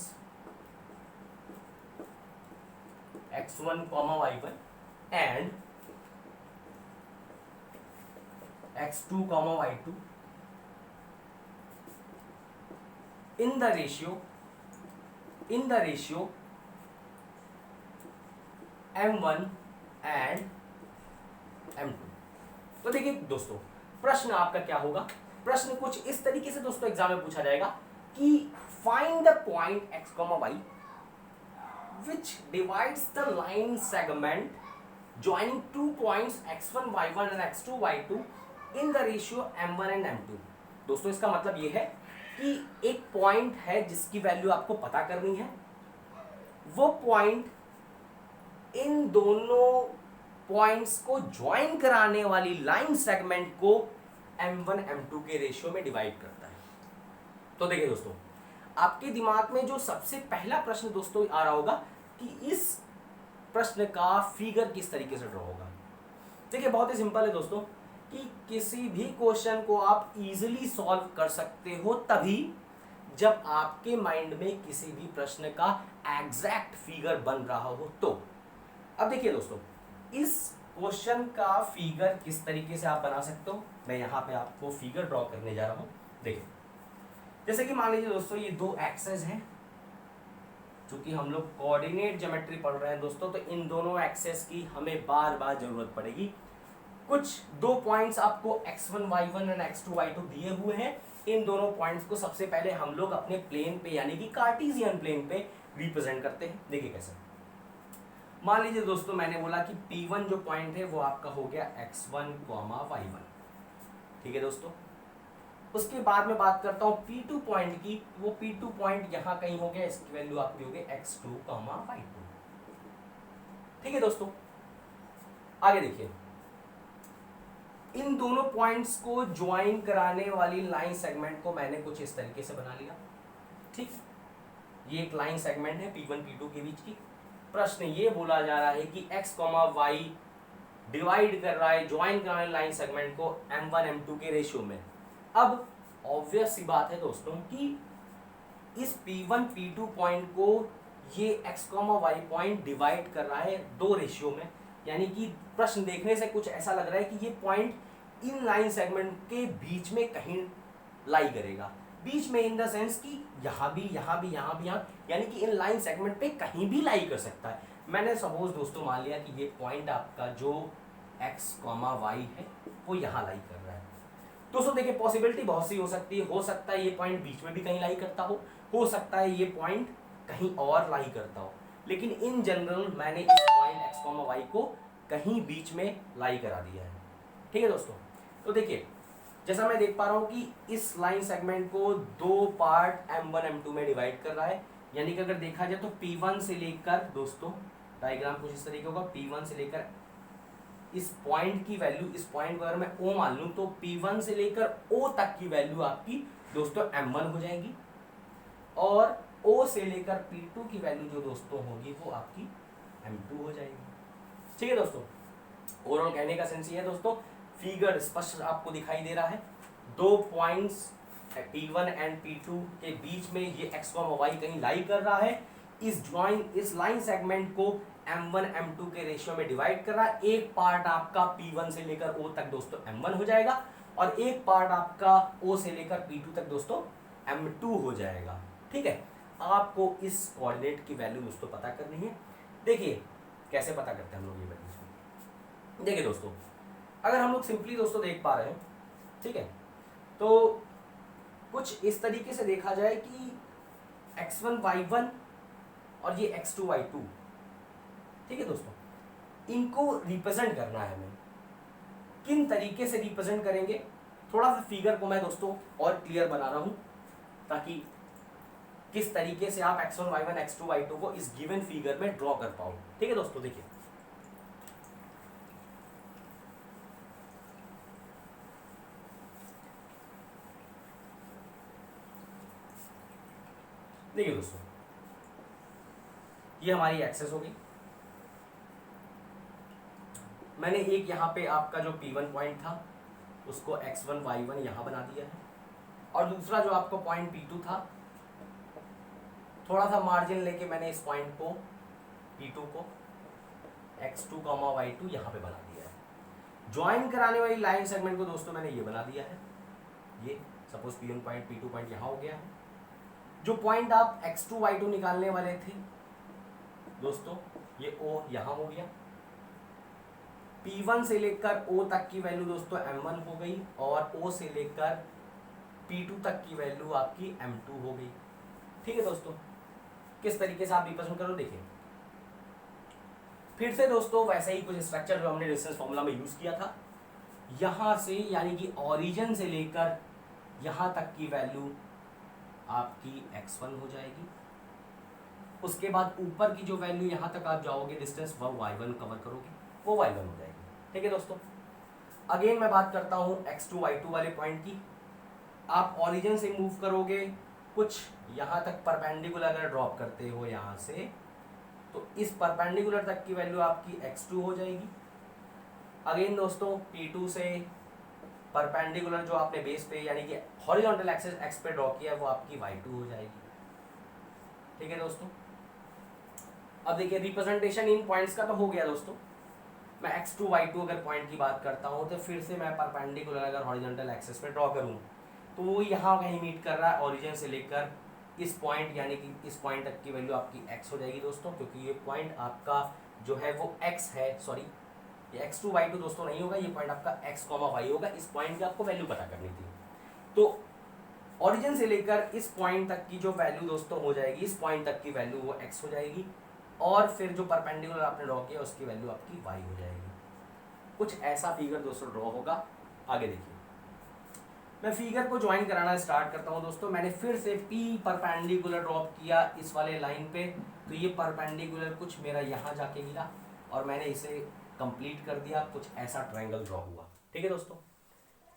x1, y1 and x2, y2 in the ratio m1 and m2। तो देखिए दोस्तों प्रश्न आपका क्या होगा। प्रश्न कुछ इस तरीके से दोस्तों एग्जाम में पूछा जाएगा कि find the point x, y which divides the line segment joining two points x1, y1 and x2, y2 in the ratio m1 and m2। दोस्तों इसका मतलब ये है कि एक पॉइंट है जिसकी वैल्यू आपको पता करनी है। वो पॉइंट इन दोनों पॉइंट्स को ज्वाइन कराने वाली लाइन सेगमेंट को m1 m2 के रेशियो में डिवाइड करता है। तो देखिए दोस्तों आपके दिमाग में जो सबसे पहला प्रश्न दोस्तों आ रहा होगा कि इस प्रश्न का फिगर किस तरीके से ड्रॉ होगा। देखिए बहुत ही सिंपल है दोस्तों कि किसी भी क्वेश्चन को आप इजीली सॉल्व कर सकते हो तभी जब आपके माइंड में किसी भी प्रश्न का एग्जैक्ट फिगर बन रहा हो। तो अब देखिए दोस्तों इस क्वेश्चन का फिगर किस तरीके से आप बना सकते हो, मैं यहाँ पे आपको फिगर ड्रॉ करने जा रहा हूँ। देखिए जैसे कि मान लीजिए दोस्तों ये दो एक्सेस हैं, चूंकि हम लोग कोऑर्डिनेट ज्योमेट्री पढ़ रहे हैं दोस्तों, तो इन दोनों एक्सेस की हमें बार बार जरूरत पड़ेगी। कुछ दो पॉइंट्स आपको x1, y1 और x2, y2 दिए हुए हैं। इन दोनों पॉइंट्स को सबसे पहले हम लोग अपने प्लेन पे यानी कि कार्टेशियन प्लेन पे रिप्रेजेंट करते हैं। देखिए कैसे, मान लीजिए दोस्तों मैंने बोला कि P1 जो पॉइंट है वो आपका हो गया x1, y1, ठीक है दोस्तों। उसके बाद में बात करता हूं P2 पॉइंट की, वो P2 पॉइंट यहां कहीं हो गया, इसकी वैल्यू आपकी हो गई x2, y2, ठीक है दोस्तों। आगे देखिए, इन दोनों पॉइंट्स को ज्वाइन कराने वाली लाइन सेगमेंट को मैंने कुछ इस तरीके से बना लिया, ठीक। ये एक लाइन सेगमेंट है P1 P2 के बीच की। प्रश्न ये बोला जा रहा है कि x, y डिवाइड कर रहा है, ज्वाइन कर रहा है लाइन सेगमेंट को m1 m2 के रेशियो में। अब ऑब्वियस सी बात है दोस्तों कि इस P1 P2 पॉइंट को ये x, y पॉइंट डिवाइड कर रहा है दो रेशियो में, यानी कि प्रश्न देखने से कुछ ऐसा लग रहा है कि ये पॉइंट इन लाइन सेगमेंट के बीच में कहीं लाई करेगा। बीच में इन द सेंस कि यहाँ भी, यहाँ भी, यहाँ भी, यहाँ, यानी कि इन लाइन सेगमेंट पे कहीं भी लाई कर सकता है। मैंने सपोज दोस्तों मान लिया कि ये पॉइंट आपका जो x, y है वो यहाँ लाई कर रहा है। दोस्तों देखिए, पॉसिबिलिटी बहुत सी हो सकती है। हो सकता है ये पॉइंट बीच में भी कहीं लाई करता हो सकता है ये पॉइंट कहीं और लाई करता हो, लेकिन इन जनरल मैंने इस पॉइंट x, y को कहीं बीच में लाई करा दिया है, ठीक है दोस्तों। तो देखिए, जैसा मैं देख पा रहा हूं कि इस लाइन सेगमेंट को दो पार्ट m1 m2 में डिवाइड कर रहा है, यानी कि अगर देखा जाए तो P1 से लेकर दोस्तों, डायग्राम कुछ इस तरीके होगा, P1 से लेकर इस पॉइंट की वैल्यू, इस पॉइंट को अगर मैं O मान लूं तो P1 से लेकर O तक की वैल्यू आपकी दोस्तों m1 हो जाएगी, और O से लेकर P2 की वैल्यू जो दोस्तों होगी वो आपकी m2 हो जाएगी, ठीक है दोस्तों। ओवरऑल कहने का सेंस ये है दोस्तों, फिगर स्पष्ट आपको दिखाई दे रहा है। दो पॉइंट्स P1 एंड P2 के बीच में ये x, y कहीं लाई कर रहा है। इस लाइन सेगमेंट को m1 m2 के रेशियो में डिवाइड कर रहा है। एक पार्ट आपका P1 से लेकर O तक दोस्तों m1 हो जाएगा, और एक पार्ट आपका O से लेकर P2 तक दोस्तों m2 हो जाएगा, ठीक है। आपको इस कोऑर्डिनेट की वैल्यू दोस्तों पता करनी है। देखिए कैसे पता करते हैं हम लोग ये वैल्यू। देखिए दोस्तों, अगर हम लोग सिंपली दोस्तों देख पा रहे हैं, ठीक है, तो कुछ इस तरीके से देखा जाए कि x1 y1 और ये x2 y2, ठीक है दोस्तों, इनको रिप्रेजेंट करना है हमें। किन तरीके से रिप्रेजेंट करेंगे, थोड़ा सा फिगर को मैं दोस्तों और क्लियर बना रहा हूं, ताकि किस तरीके से आप x1 y1 x2 y2 को इस गिवन फिगर में ड्रॉ कर पाओ, ठीक है दोस्तों। देखिए, देखिए दोस्तों, ये हमारी एक्सेस होगी। मैंने एक यहाँ पे आपका जो P1 पॉइंट था उसको x1 y1 यहाँ बना दिया है, और दूसरा जो आपका पॉइंट P2 था, थोड़ा सा मार्जिन लेके मैंने इस पॉइंट को P2 को x2, y2 यहाँ पे बना दिया है। ज्वाइन कराने वाली लाइन सेगमेंट को दोस्तों मैंने ये बना दिया है। ये suppose P1 point P2 point यहाँ हो गया है। जो पॉइंट आप x2 y2 निकालने वाले थे दोस्तों, ये O यहाँ हो गया। P1 से लेकर O तक की वैल्यू दोस्तों m1 हो गई, और O से लेकर P2 तक की वैल्यू आपकी m2 हो गई, ठीक है दोस्तों। किस तरीके से आप रिप्रेजेंट करो, देखिए फिर से दोस्तों वैसे ही कुछ स्ट्रक्चर जो हमने डिस्टेंस फॉर्मूला में यूज किया था, यहां से यानी कि ओरिजिन से लेकर यहां तक की वैल्यू आपकी x1 हो जाएगी। उसके बाद ऊपर की जो वैल्यू यहां तक आप जाओगे डिस्टेंस, वह y1 कवर करोगे, वो y1 हो जाएगी, ठीक है दोस्तों। अगेन मैं बात करता हूं x2 y2 वाले पॉइंट की। आप ओरिजिन से मूव करोगे, कुछ यहां तक परपेंडिकुलर अगर ड्रॉप करते हो यहां से, तो इस परपेंडिकुलर तक की वैल्यू आपकी x2 हो जाएगी। अगेन दोस्तों P2 से परपेंडिकुलर जो आपने बेस पे यानी कि हॉरिजॉन्टल एक्सिस x पे ड्रॉ किया है वो आपकी y2 हो जाएगी, ठीक है दोस्तों। अब देखिए रिप्रेजेंटेशन इन पॉइंट्स का तो हो गया दोस्तों। मैं x2 y2 अगर पॉइंट की बात करता हूं तो फिर से मैं परपेंडिकुलर अगर हॉरिजॉन्टल एक्सिस पे ड्रॉ करूं तो वो यहाँ कहीं मीट कर रहा है ओरिजिन से लेकर इस पॉइंट, यानी कि इस पॉइंट तक की वैल्यू आपकी x हो जाएगी दोस्तों, क्योंकि ये पॉइंट आपका जो है वो x है, सॉरी ये x2 y2 दोस्तों नहीं होगा, ये पॉइंट आपका x, y होगा। इस पॉइंट की आपको वैल्यू पता करनी थी, तो ओरिजिन से लेकर इस पॉइंट तक की जो वैल्यू दोस्तों हो जाएगी, इस पॉइंट तक की वैल्यू वो x हो जाएगी। और फिर जो परपेंडिकुलर आपने ड्रॉ किया उसकी वैल्यू आपकी y हो जाएगी। कुछ ऐसा फिगर दोस्तों ड्रॉ होगा। आगे देखिए, मैं फिगर को ज्वाइन कराना स्टार्ट करता हूं दोस्तों। मैंने फिर से P परपेंडिकुलर ड्रॉप किया इस वाले लाइन पे, तो ये परपेंडिकुलर कुछ मेरा यहाँ जाके गिरा और मैंने इसे कंप्लीट कर दिया। कुछ ऐसा ट्रायंगल ड्रॉ हुआ, ठीक है दोस्तों।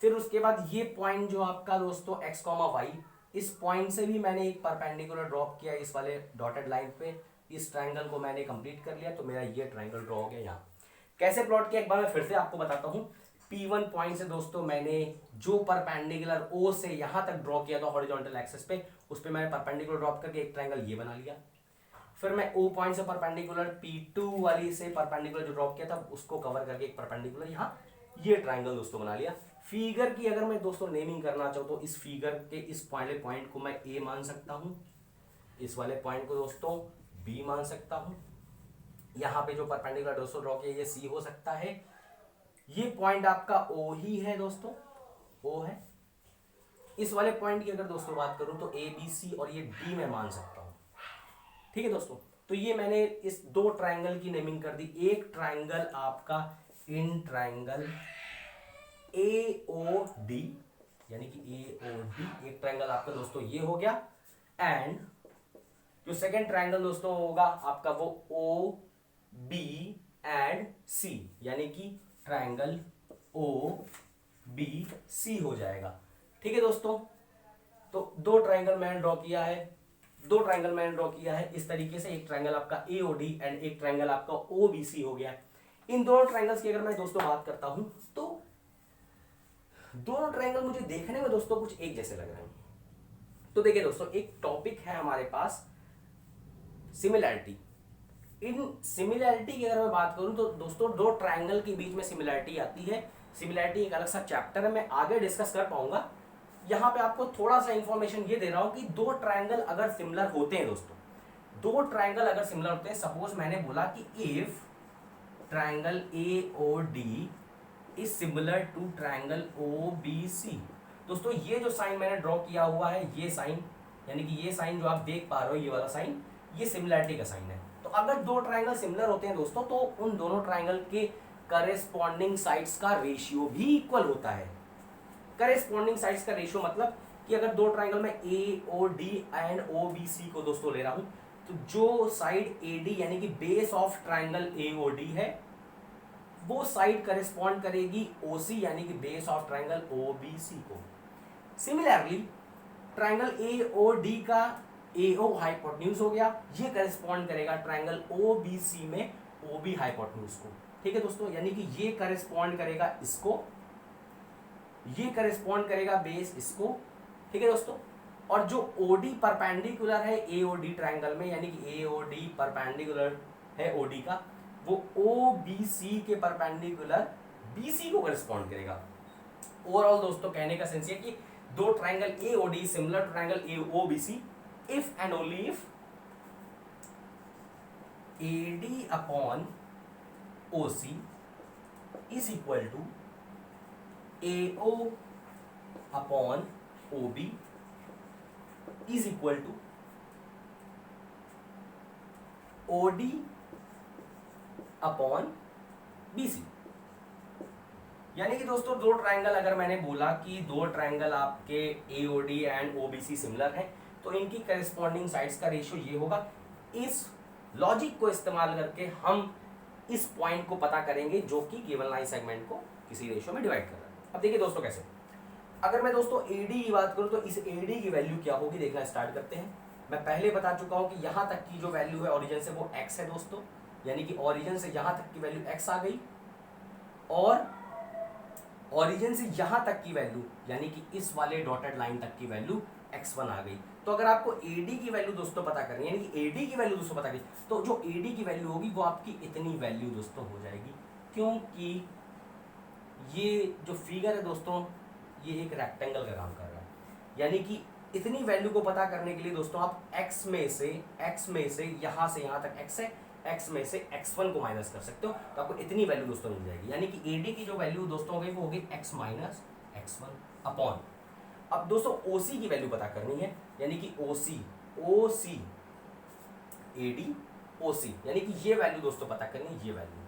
फिर उसके बाद ये पॉइंट जो आपका दोस्तों x, y, इस पॉइंट से भी मैंने एक परपेंडिकुलर ड्रॉप किया इस वाले डॉटेड लाइन पे। इस ट्रायंगल को मैंने कंप्लीट कर लिया, तो मेरा ये ट्रायंगल ड्रॉ हो गया यहाँ। कैसे प्लॉट किया एक बार मैं फिर से आपको बताता हूँ। P1 पॉइंट से दोस्तों मैंने जो परपेंडिकुलर O से यहाँ तक ड्रॉ किया था हॉरिजॉन्टल एक्सिस पे, उस पर मैंने परपेंडिकुलर ड्रॉप करके एक ट्रायंगल ये बना लिया। फिर मैं O पॉइंट से परपेंडिकुलर P2 वाली से परपेंडिकुलर जो ड्रॉप किया था उसको कवर करके एक परपेंडिकुलर यहाँ ये ट्रायंगल दोस्तों बना लिया। फिगर की अगर मैं दोस्तों नेमिंग करना चाहूँ तो इस फिगर के इस पॉइंट को मैं A मान सकता हूँ, इस वाले पॉइंट को दोस्तों B मान सकता हूँ। यहाँ पे जो परपेंडिकुलर दोस्तों ड्रॉ किया ये C हो सकता है। ये पॉइंट आपका O ही है दोस्तों, O है। इस वाले पॉइंट की अगर दोस्तों बात करूं तो A, B, C और ये D मैं मान सकता हूं, ठीक है दोस्तों। तो ये मैंने इस दो ट्रायंगल की नेमिंग कर दी। एक ट्रायंगल आपका इन ट्रायंगल AOD यानी कि AOD, एक ट्रायंगल आपका दोस्तों ये हो गया। एंड जो सेकेंड ट्रायंगल दोस्तों होगा आपका वो OB एंड C यानी कि ट्रायंगल OBC हो जाएगा, ठीक है दोस्तों। तो दो ट्रायंगल मैंने ड्रॉ किया है, इस तरीके से। एक ट्रायंगल आपका AOD एंड एक ट्रायंगल आपका OBC हो गया। इन दोनों ट्रायंगल्स की अगर मैं दोस्तों बात करता हूं तो दोनों ट्रायंगल मुझे देखने में दोस्तों कुछ एक जैसे लग रहे हैं। तो देखिए दोस्तों, एक टॉपिक है हमारे पास सिमिलैरिटी। इन सिमिलैरिटी की अगर मैं बात करूं तो दोस्तों दो ट्रायंगल के बीच में सिमिलैरिटी आती है। सिमिलैरिटी एक अलग सा चैप्टर है, मैं आगे डिस्कस कर पाऊंगा। यहां पे आपको थोड़ा सा इंफॉर्मेशन ये दे रहा हूं कि दो ट्रायंगल अगर सिमिलर होते हैं दोस्तों, दो ट्रायंगल अगर सिमिलर होते हैं, सपोज मैंने बोला कि if triangle AOD is similar to triangle OBC। दोस्तों ये जो साइन मैंने ड्रॉ किया हुआ है, ये साइन यानी कि ये साइन जो आप देख पा रहे हो, ये वाला साइन, ये सिमिलैरिटी का साइन है। तो अगर दो ट्रायंगल सिमिलर होते हैं दोस्तों तो उन दोनों ट्रायंगल के करेस्पॉन्डिंग साइड्स का रेशियो भी इक्वल होता है। करेस्पॉन्डिंग साइड्स का रेशियो मतलब कि अगर दो ट्रायंगल में AOD एंड OBC को दोस्तों ले रहा हूं, तो जो साइड AD यानी कि बेस ऑफ ट्रायंगल AOD है, वो साइड करेस्पॉन्ड करेगी OC यानी कि बेस ऑफ ट्रायंगल OBC को। सिमिलरली ट्रायंगल AOD का AO हाइपोटेन्यूज हो गया, ये करेस्पॉन्ड करेगा ट्रायंगल OBC में OB हाइपोटेन्यूज को, ठीक है दोस्तों। यानी कि ये करेस्पॉन्ड करेगा इसको, ये करेस्पॉन्ड करेगा बेस इसको, ठीक है दोस्तों। और जो OD परपेंडिकुलर है AOD ट्रायंगल में, यानी कि AOD परपेंडिकुलर है OD का, वो OBC के परपेंडिकुलर BC को करेस्पॉन्ड करेगा। ओवरऑल दोस्तों कहने का सेंस ये कि दो triangle AOD similar to triangle OBC if and only if AD upon OC is equal to AO upon OB is equal to OD upon BC। यानी कि दोस्तों दो ट्रायंगल अगर मैंने बोला कि दो ट्रायंगल आपके AOD एंड OBC सिमिलर हैं, तो इनकी करेस्पॉन्डिंग साइड्स का रेशियो ये होगा। इस लॉजिक को इस्तेमाल करके हम इस पॉइंट को पता करेंगे जो कि गिवन लाइन सेगमेंट को किसी रेशियो में डिवाइड कर रहा है। अब देखिए दोस्तों कैसे, अगर मैं दोस्तों AD की बात करूं तो इस AD की वैल्यू क्या होगी देखना स्टार्ट करते हैं। मैं पहले बता चुका हूं कि यहां तक की जो वैल्यू है ओरिजिन से वो x है दोस्तों, यानी कि ओरिजिन से यहां तक की वैल्यू x आ गई, और ओरिजिन से यहां तक की वैल्यू यानी कि इस वाले डॉटेड लाइन तक की वैल्यू x1 आ गई। तो अगर आपको AD की वैल्यू दोस्तों पता करनी है, यानी कि AD की वैल्यू दोस्तों पता करनी, तो जो AD की वैल्यू होगी वो आपकी इतनी वैल्यू दोस्तों हो जाएगी, क्योंकि ये जो फिगर है दोस्तों ये एक रेक्टेंगल का काम कर रहा है। यानी कि इतनी वैल्यू को पता करने के लिए दोस्तों आप x में से यहां से यहां तक x है, x में से x1 को माइनस कर सकते हो, तो आपको इतनी वैल्यू दोस्तों मिल जाएगी। यानी कि AD की जो वैल्यू दोस्तों हो गई वो होगी x माइनस x1 अपॉन। अब दोस्तों OC की वैल्यू पता करनी है, यानी कि OC AD ओसी, यानी कि ये वैल्यू दोस्तों पता करनी है, ये वैल्यू।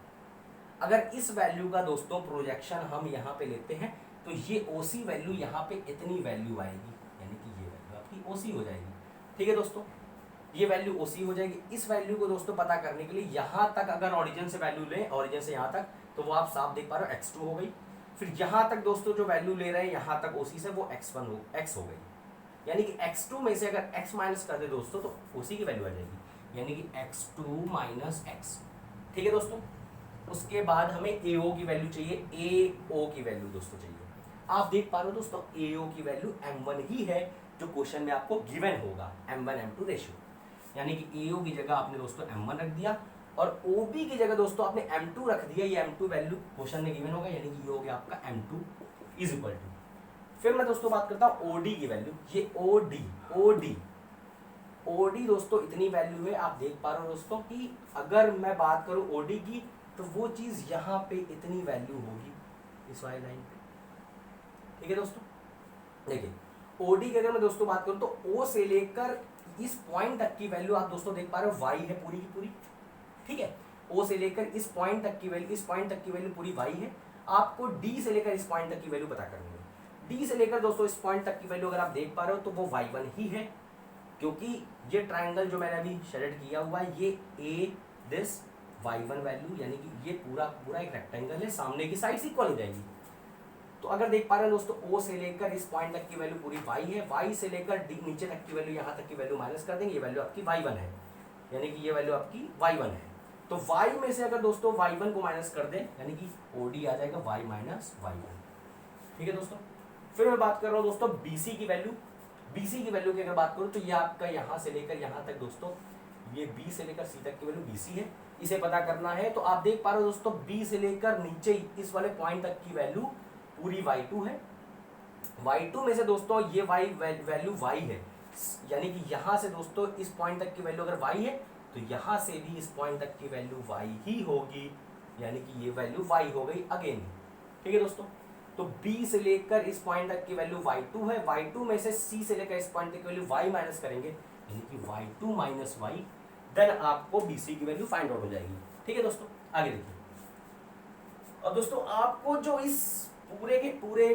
अगर इस वैल्यू का दोस्तों प्रोजेक्शन हम यहाँ पे लेते हैं तो ये ओसी वैल्यू यहाँ पे इतनी वैल्यू आएगी, यानी कि ये वैल्यू आपकी ओसी हो जाएगी। ठीक है दोस्तों, ये वैल्यू ओसी हो जाएगी। इस वैल्यू को दोस्तों पता करने के लिए यहाँ तक अगर ऑरिजिन से वैल्यू लें, ऑरिजिन से यहाँ तक, तो वो आप साफ देख पा रहे हो x2 हो गई। फिर यहाँ तक दोस्तों जो वैल्यू ले रहे हैं यहाँ तक ओसी से, वो x हो गई। यानी कि x2 में से अगर x माइनस कर दे दोस्तों तो ओसी की वैल्यू आ जाएगी, यानी कि x2 माइनस x। ठीक है दोस्तों, उसके बाद हमें AO की वैल्यू चाहिए, AO की वैल्यू दोस्तों चाहिए। आप देख पा रहे हो दोस्तों AO की वैल्यू m1 ही है जो क्वेश्चन में आपको गिवन होगा, m1 m2 रेशियो। यानी कि AO की जगह आपने दोस्तों m1 रख दिया और OB की जगह दोस्तों आपने m2 रख दिया। ये m2 वैल्यू क्वेश्चन में गिवन होगा, यानी कि ये हो गया आपका m2 इज इक्वल टू। फिर मैं दोस्तों बात करता हूँ OD की वैल्यू। ये OD दोस्तों इतनी वैल्यू है। आप देख पा रहे हो दोस्तों कि अगर मैं बात करूँ OD की तो वो चीज यहाँ पे इतनी वैल्यू होगी इस वाली लाइन पे। ठीक है दोस्तों, देखिए OD की अगर मैं दोस्तों बात करूँ तो O से लेकर इस पॉइंट तक की वैल्यू आप दोस्तों देख पा रहे हो y है पूरी की पूरी। ठीक है, O से लेकर इस पॉइंट तक की वैल्यू, इस पॉइंट तक की वैल्यू पूरी y है। आपको D से लेकर इस पॉइंट तक की वैल्यू पता करनी है। D से लेकर दोस्तों इस पॉइंट तक की वैल्यू अगर आप देख पा रहे हो तो वो y1 ही है, क्योंकि ये ट्राइंगल जो मैंने अभी शेड किया हुआ है ये A दिस y1 वैल्यू, यानी कि ये पूरा पूरा एक रेक्टेंगल है, सामने की साइड इक्वल हो जाएगी। तो अगर देख पा रहे हैं दोस्तों O से लेकर इस पॉइंट तक की वैल्यू पूरी y है, y से लेकर D नीचे तक की वैल्यू, यहाँ तक की वैल्यू माइनस कर देंगे, ये वैल्यू आपकी y1 है, यानी कि ये वैल्यू आपकी y1 है। तो y में से अगर दोस्तों y1 को माइनस कर दें, यानी कि OD आ जाएगा y माइनस y1। ठीक है दोस्तों, फिर मैं बात कर रहा हूँ दोस्तों BC की वैल्यू। BC की वैल्यू की अगर बात करूँ तो ये आपका यहाँ से लेकर यहाँ तक दोस्तों, ये B से लेकर C तक की वैल्यू BC है, इसे पता करना है। तो आप देख पा रहे हो दोस्तों B से लेकर नीचे इस वाले पॉइंट तक की वैल्यू पूरी y2 है। y2 में से दोस्तों ये वैल्यू y है, यानी कि यहाँ से दोस्तों इस पॉइंट तक की वैल्यू अगर y है तो यहाँ से भी इस पॉइंट तक की वैल्यू y ही होगी, यानी कि ये वैल्यू y हो गई अगेन। ठीक है दोस्तों, तो B से लेकर इस पॉइंट तक की वैल्यू y2 है, y2 में से C से लेकर इस पॉइंट तक की वैल्यू y माइनस करेंगे, यानी कि y2 माइनस y, देन आपको BC की वैल्यू फाइंड आउट हो जाएगी। ठीक है दोस्तों, आगे देखिए। और दोस्तों आपको जो इस पूरे के पूरे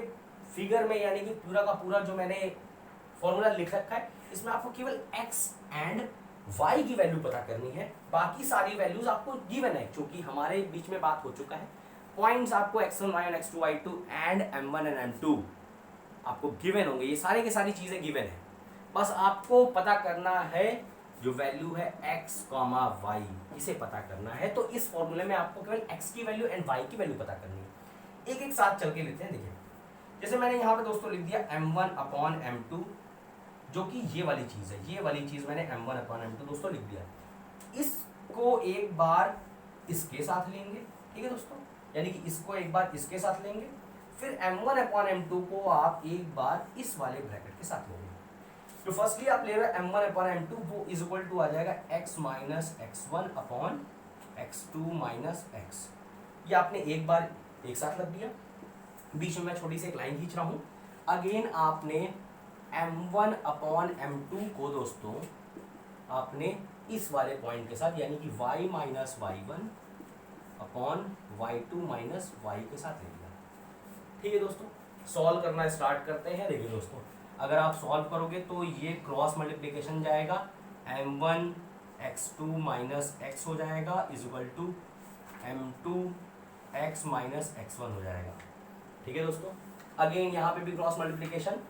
फिगर में, यानी कि पूरा का पूरा जो मैंने फॉर्मूला लिख रखा है, इसमें आपको केवल x एंड y की वैल्यू पता करनी है। बाकी सारी वैल्यूज आपको गिवन है, क्योंकि हमारे बीच में बात हो चुका है। पॉइंट्स आपको x1 y1 x2 y2 and m1 and m2 आपको गिवन होंगे, ये सारे के सारी चीजें गिवन है। बस आपको पता करना है जो वैल्यू है x, y, इसे पता करना है। तो इस फॉर्मूले में आपको केवल x की वैल्यू एंड y की वैल्यू पता करनी है। एक एक साथ चल के लेते हैं। देखिए, जैसे मैंने यहाँ पे दोस्तों लिख दिया m1 अपॉन m2, जो कि ये वाली चीज है, ये वाली चीज मैंने m1 अपॉन m2 दोस्तों लिख दिया। इसको एक बार इसके साथ लेंगे, ठीक है दोस्तों, यानी कि इसको एक बार इसके साथ लेंगे, फिर m1 अपॉन m2 को आप एक बार इस वाले ब्रैकेट के साथ लेंगे। तो फर्स्टली आप ले रहे हो m1 अपॉन m2, वो इज इक्वल टू आ जाएगा x minus x1 upon x2 minus x। ये आपने एक बार एक साथ लग दिया, बीच में मैं छोटी सी एक लाइन खींच रहा हूं। अगेन आपने m1 अपॉन m2 को दोस्तों आपने इस वाले पॉइंट के साथ, यानी कि y minus y1 upon y2 minus y के साथ ले लिया। ठीक है दोस्तों, सॉल्व करना स्टार्ट करते हैं। देखिए दोस्तों, अगर आप सॉल्व करोगे तो ये क्रॉस मल्टीप्लिकेशन जाएगा, m1 x2 माइनस x हो जाएगा is equal to m2 x minus x1 हो जाएगा। ठीक है दोस्तों, अगेन यहाँ पे भी क्रॉस मल्टीप्लिकेशन,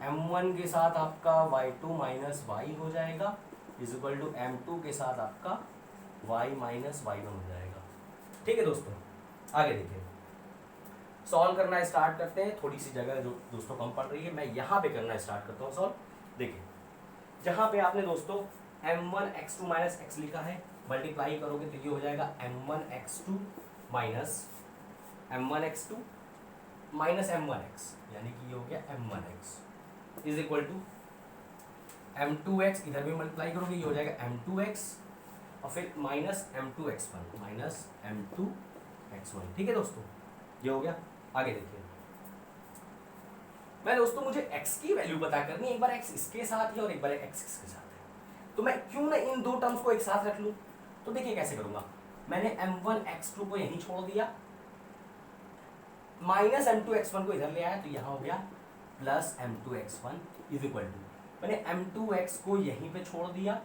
m1 के साथ आपका y2 माइनस y हो जाएगा इज इक्वल टू m2 के साथ आपका y माइनस y1 हो जाएगा। ठीक है दोस्तों, आगे देखिए, सॉल्व करना स्टार्ट करते हैं। थोड़ी सी जगह जो दोस्तों कम पड़ रही है, मैं यहाँ पे करना स्टार्ट करता हूँ सॉल्व। देखिए, जहाँ पे आपने दोस्तों m1 x2 माइनस x लिखा है, मल्टीप्लाई करोगे तो ये हो जाएगा m1 x2 minus m1 x2 minus m1x, यानी कि ये हो गया m1x is equal to m2x, इधर भी मल्टीप्लाई करोगे ये हो जाएगा m2x, और फिर माइनस m2x1 माइनस m2x1। ठीक है दोस्तों, ये हो गया। आगे देखिए, मैं दोस्तों मुझे x की वैल्यू पता करनी है, एक बार x इसके साथ है और एक बार x इसके साथ है, तो मैं क्यों ना इन दो टर्म्स को एक साथ रख लूं। तो देखिए कैसे करूंगा, मैंने m1x2 को यहीं छोड़ दिया, माइनस m2x1 को इधर ले आया, तो यहां हो गया plus m2x1 is equal to, मैंने m2x को यहीं पे छोड़ दिया,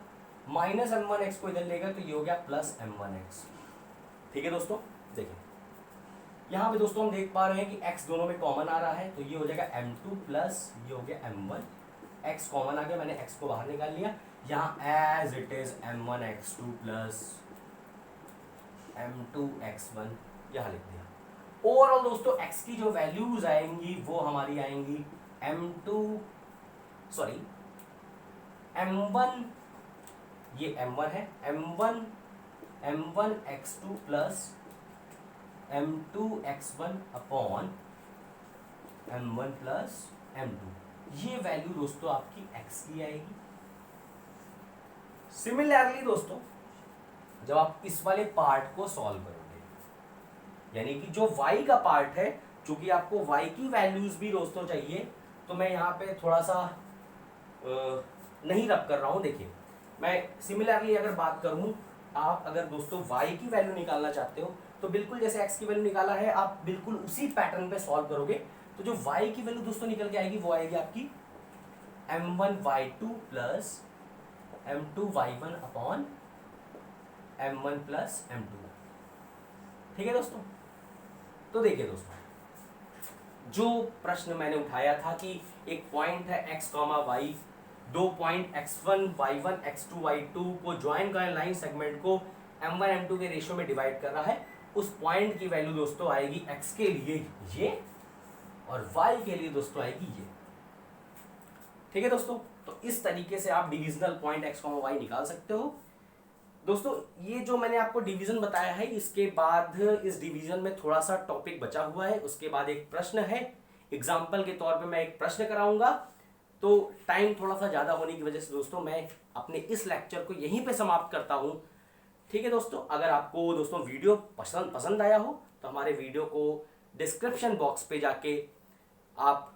माइनस m1x को इधर ले गया, तो ये हो गया प्लस m1x। ठीक है दोस्तों, देखिए यहाँ पे दोस्तों हम देख पा रहे हैं कि x दोनों में कॉमन आ रहा है, तो ये हो जाएगा m2 प्लस ये हो गया m1, x कॉमन आ गया, मैंने x को बाहर निकाल लिया, यहाँ as it is m1x2 plus m2x1 यहाँ लिख दिया। ओवरऑल दोस्तों x की जो वैल्यूज आएंगी वो हमारी आएंगी m1, ये m1 है, m1x2 plus m2x1 upon m1 plus m2, ये वैल्यू दोस्तों आपकी x की आएगी। सिमिलरली दोस्तों जब आप इस वाले पार्ट को सॉल्व करोगे, यानी कि जो y का पार्ट है, चूंकि आपको y की वैल्यूज भी दोस्तों चाहिए, तो मैं यहाँ पे थोड़ा सा नहीं रब कर रहा हूँ। देखिए मैं सिमिलरली अगर बात करूँ, आप अगर दोस्तों y की वैल्यू निकालना चाहते हो तो बिल्कुल जैसे x की वैल्यू निकाला है, आप बिल्कुल उसी पैटर्न पे सॉल्व करोगे, तो जो y की वैल्यू दोस्तों निकल के आएगी वो आएगी आपकी m1y2 plus m2y1 upon m1 plus m2। ठीक है दोस्तों, तो देखिए दोस्तों जो प्रश्न मैंने उठाया था कि एक पॉइंट है x, y, दो point x1, y1, x2, y2 को ज्वाइन कर लाइन सेगमेंट को m1, m2 के रेशियो में डिवाइड कर रहा है, उस पॉइंट की वैल्यू दोस्तों आएगी x के लिए ये और y के लिए दोस्तों आएगी ये। ठीक है दोस्तों, तो इस तरीके से आप डिविजनल पॉइंट x, y निकाल सकते हो। दोस्तों ये जो मैंने आपको डिवीजन बताया है, इसके बाद इस डिवीजन में थोड़ा सा टॉपिक बचा हुआ है, उसके बाद एक प्रश्न है, एग्जाम्पल के तौर पे मैं एक प्रश्न कराऊंगा, तो टाइम थोड़ा सा ज़्यादा होने की वजह से दोस्तों मैं अपने इस लेक्चर को यहीं पे समाप्त करता हूँ। ठीक है दोस्तों, अगर आपको दोस्तों वीडियो पसंद आया हो तो हमारे वीडियो को डिस्क्रिप्शन बॉक्स पे जाके आप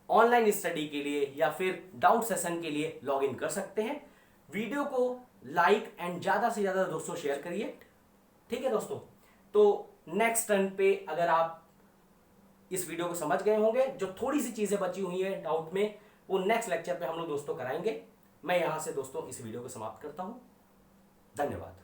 ऑनलाइन स्टडी के लिए या फिर डाउट सेशन के लिए लॉग इन कर सकते हैं। वीडियो को लाइक एंड ज़्यादा से ज़्यादा दोस्तों शेयर करिए। ठीक है दोस्तों, तो नेक्स्ट टर्न पे अगर आप इस वीडियो को समझ गए होंगे, जो थोड़ी सी चीज़ें बची हुई है डाउट में, वो नेक्स्ट लेक्चर पे हम लोग दोस्तों कराएंगे। मैं यहाँ से दोस्तों इस वीडियो को समाप्त करता हूँ। धन्यवाद।